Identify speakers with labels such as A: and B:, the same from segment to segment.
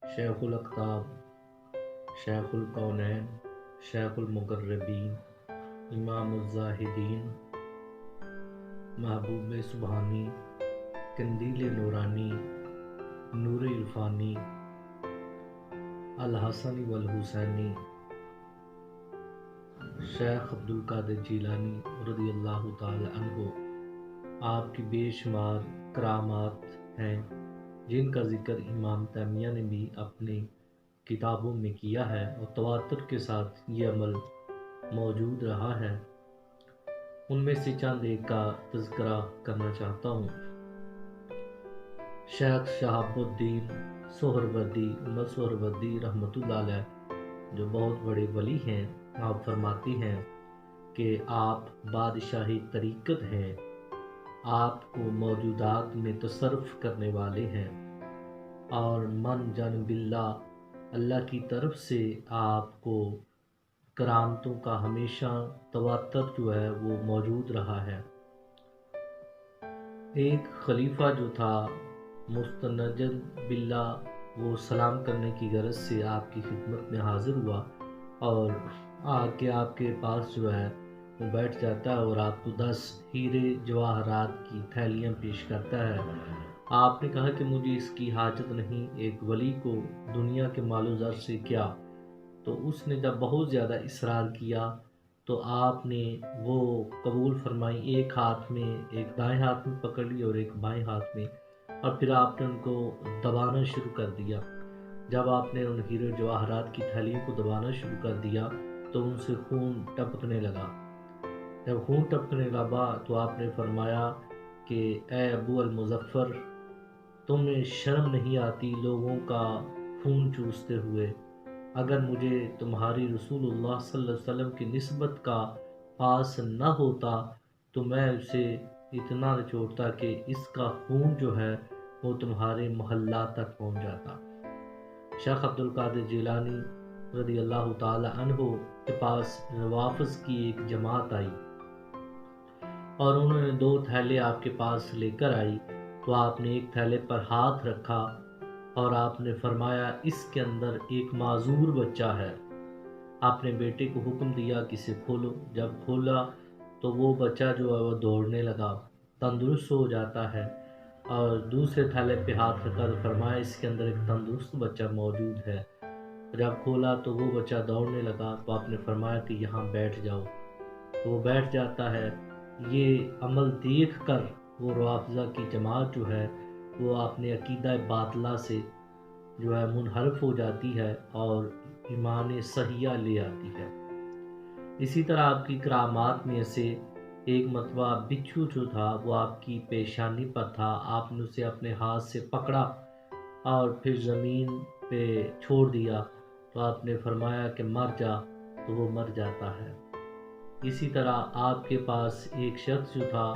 A: شیخ الاقطاب، شیخ الکونین، شیخ المقربین، امام الزاہدین، محبوب سبحانی، قندیل نورانی، نور عرفانی، الحسن والحسینی، شیخ عبدالقادر جیلانی رضی اللہ تعالی عنہ۔ آپ کی بے شمار کرامات ہیں جن کا ذکر امام تیمیہ نے بھی اپنی کتابوں میں کیا ہے، اور تواتر کے ساتھ یہ عمل موجود رہا ہے۔ ان میں سے چند ایک کا تذکرہ کرنا چاہتا ہوں۔ شیخ شہاب الدین سہروردی، عمر سہروردی رحمۃ اللہ علیہ، جو بہت بڑے ولی ہیں، آپ فرماتی ہیں کہ آپ بادشاہی طریقت ہیں، آپ کو موجودات میں تصرف کرنے والے ہیں، اور من جانب اللہ کی طرف سے آپ کو کرامتوں کا ہمیشہ تواتر جو ہے وہ موجود رہا ہے۔ ایک خلیفہ جو تھا مستنجد باللہ، وہ سلام کرنے کی غرض سے آپ کی خدمت میں حاضر ہوا اور آ کے آپ کے پاس جو ہے وہ بیٹھ جاتا ہے اور آپ کو 10 ہیرے جواہرات کی تھیلیاں پیش کرتا ہے۔ آپ نے کہا کہ مجھے اس کی حاجت نہیں، ایک ولی کو دنیا کے مال و زر سے کیا؟ تو اس نے جب بہت زیادہ اصرار کیا تو آپ نے وہ قبول فرمائی، ایک ہاتھ میں، ایک دائیں ہاتھ میں پکڑ لی اور ایک بائیں ہاتھ میں، اور پھر آپ نے ان کو دبانا شروع کر دیا۔ جب آپ نے ان ہیرے جواہرات کی تھیلیوں کو دبانا شروع کر دیا تو ان سے خون ٹپکنے لگا۔ جب خون ٹپکنے لگا تو آپ نے فرمایا کہ اے ابو المظفر، تمہیں شرم نہیں آتی لوگوں کا خون چوستے ہوئے؟ اگر مجھے تمہاری رسول اللہ صلی اللہ علیہ وسلم کی نسبت کا پاس نہ ہوتا تو میں اسے اتنا نچوڑتا کہ اس کا خون جو ہے وہ تمہارے محلہ تک پہنچ جاتا۔ شیخ عبدالقادر جیلانی رضی اللہ تعالی عنہ کے پاس روافض کی ایک جماعت آئی اور انہوں نے 2 تھیلے آپ کے پاس لے کر آئی، تو آپ نے ایک تھیلے پر ہاتھ رکھا اور آپ نے فرمایا اس کے اندر ایک معذور بچہ ہے۔ آپ نے بیٹے کو حکم دیا کہ اسے کھولو۔ جب کھولا تو وہ بچہ جو ہے وہ دوڑنے لگا، تندرست ہو جاتا ہے، اور دوسرے تھیلے پہ ہاتھ رکھا تو فرمایا اس کے اندر ایک تندرست بچہ موجود ہے۔ جب کھولا تو وہ بچہ دوڑنے لگا تو آپ نے فرمایا کہ یہاں بیٹھ جاؤ، تو وہ بیٹھ جاتا ہے۔ یہ عمل دیکھ کر وہ روافضہ کی جماعت جو ہے وہ اپنے عقیدہ باطلہ سے جو ہے منحرف ہو جاتی ہے اور ایمان صحیحہ لے آتی ہے۔ اسی طرح آپ کی کرامات میں سے ایک مرتبہ بچھو جو تھا وہ آپ کی پیشانی پر تھا، آپ نے اسے اپنے ہاتھ سے پکڑا اور پھر زمین پہ چھوڑ دیا تو آپ نے فرمایا کہ مر جا، تو وہ مر جاتا ہے۔ اسی طرح آپ کے پاس ایک شخص جو تھا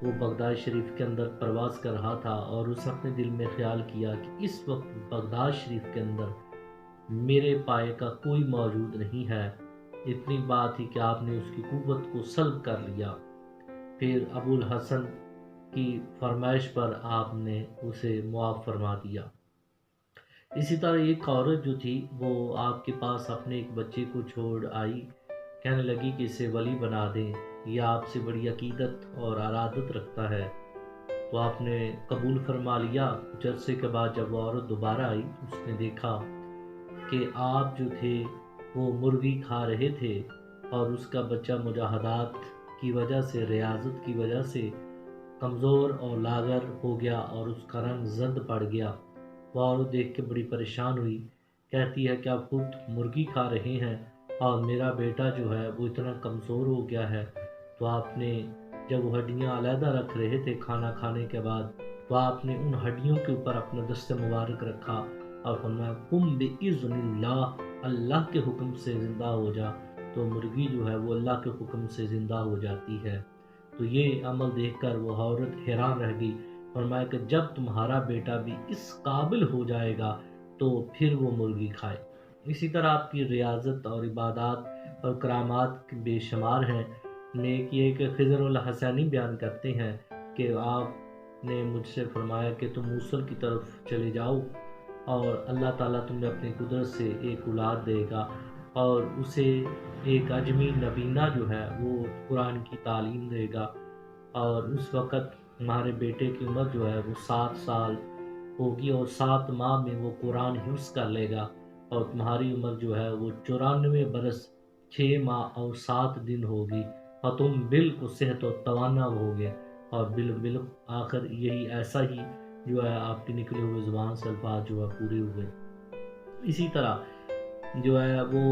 A: وہ بغداد شریف کے اندر پرواز کر رہا تھا اور اس اپنے دل میں خیال کیا کہ اس وقت بغداد شریف کے اندر میرے پائے کا کوئی موجود نہیں ہے۔ اتنی بات ہی کہ آپ نے اس کی قوت کو سلب کر لیا۔ پھر ابو الحسن کی فرمائش پر آپ نے اسے معاف فرما دیا۔ اسی طرح ایک عورت جو تھی وہ آپ کے پاس اپنے ایک بچے کو چھوڑ آئی، کہنے لگی کہ اسے ولی بنا دیں، یہ آپ سے بڑی عقیدت اور ارادت رکھتا ہے، تو آپ نے قبول فرما لیا۔ کچھ عرصے کے بعد جب وہ عورت دوبارہ آئی، اس نے دیکھا کہ آپ جو تھے وہ مرغی کھا رہے تھے اور اس کا بچہ مجاہدات کی وجہ سے، ریاضت کی وجہ سے کمزور اور لاغر ہو گیا اور اس کا رنگ زرد پڑ گیا۔ وہ عورت دیکھ کے بڑی پریشان ہوئی، کہتی ہے کہ آپ خود مرغی کھا رہے ہیں اور میرا بیٹا جو ہے وہ اتنا کمزور ہو گیا ہے۔ تو آپ نے جب وہ ہڈیاں علیحدہ رکھ رہے تھے کھانا کھانے کے بعد، تو آپ نے ان ہڈیوں کے اوپر اپنا دست مبارک رکھا اور فرمایا قم بإذن اللہ، اللہ کے حکم سے زندہ ہو جا، تو مرغی جو ہے وہ اللہ کے حکم سے زندہ ہو جاتی ہے۔ تو یہ عمل دیکھ کر وہ عورت حیران رہ گئی، فرمایا کہ جب تمہارا بیٹا بھی اس قابل ہو جائے گا تو پھر وہ مرغی کھائے۔ اسی طرح آپ کی ریاضت اور عبادات اور کرامات بے شمار ہیں۔ نیک یہ کہ خضر الحسینی بیان کرتے ہیں کہ آپ نے مجھ سے فرمایا کہ تم موصل کی طرف چلے جاؤ، اور اللہ تعالیٰ تمہیں اپنی قدرت سے ایک اولاد دے گا، اور اسے ایک اجمی نبینہ جو ہے وہ قرآن کی تعلیم دے گا، اور اس وقت تمہارے بیٹے کی عمر جو ہے وہ 7 سال ہوگی، اور 7 ماہ میں وہ قرآن حفظ کر لے گا، اور تمہاری عمر جو ہے وہ 94 برس 6 ماہ اور 7 دن ہوگی، اور تم بالکل صحت و توانا ہوگے، اور آخر یہی ایسا ہی جو ہے آپ کی نکلے ہوئے زبان سے الفاظ جو ہے پورے ہوئے۔ اسی طرح جو ہے وہ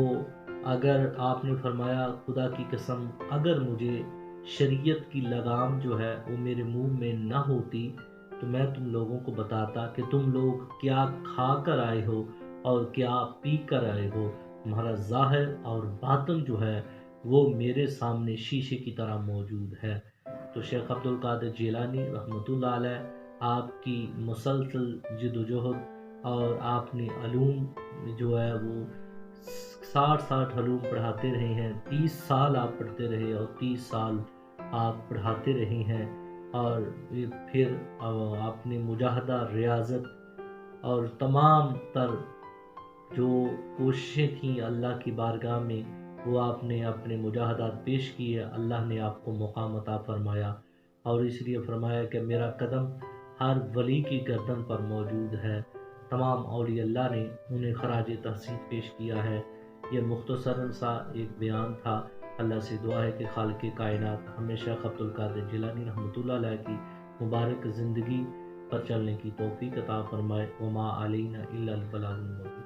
A: اگر آپ نے فرمایا خدا کی قسم اگر مجھے شریعت کی لگام جو ہے وہ میرے منہ میں نہ ہوتی تو میں تم لوگوں کو بتاتا کہ تم لوگ کیا کھا کر آئے ہو اور کیا پی کر آئے ہو، تمہارا ظاہر اور باطن جو ہے وہ میرے سامنے شیشے کی طرح موجود ہے۔ تو شیخ عبد القادر جیلانی رحمۃ اللہ علیہ آپ کی مسلسل جد و جہد، اور آپ نے علوم جو ہے وہ 60 علوم پڑھاتے رہے ہیں، 30 سال آپ پڑھتے رہے اور 30 سال آپ پڑھاتے رہے ہیں، اور پھر آپ نے مجاہدہ، ریاضت اور تمام تر جو کوششیں تھیں اللہ کی بارگاہ میں وہ آپ نے اپنے مجاہدات پیش کیے، اللہ نے آپ کو مقام عطا فرمایا، اور اس لیے فرمایا کہ میرا قدم ہر ولی کی گردن پر موجود ہے۔ تمام اولیاء اللہ نے انہیں خراج تحسین پیش کیا ہے۔ یہ مختصراً سا ایک بیان تھا۔ اللہ سے دعا ہے کہ خالق کائنات ہمیشہ شیخ عبد القادر جیلانی رحمۃ اللہ علیہ کی مبارک زندگی پر چلنے کی توفیق عطا فرمائے۔ وما علینا الا البلاغ المبین۔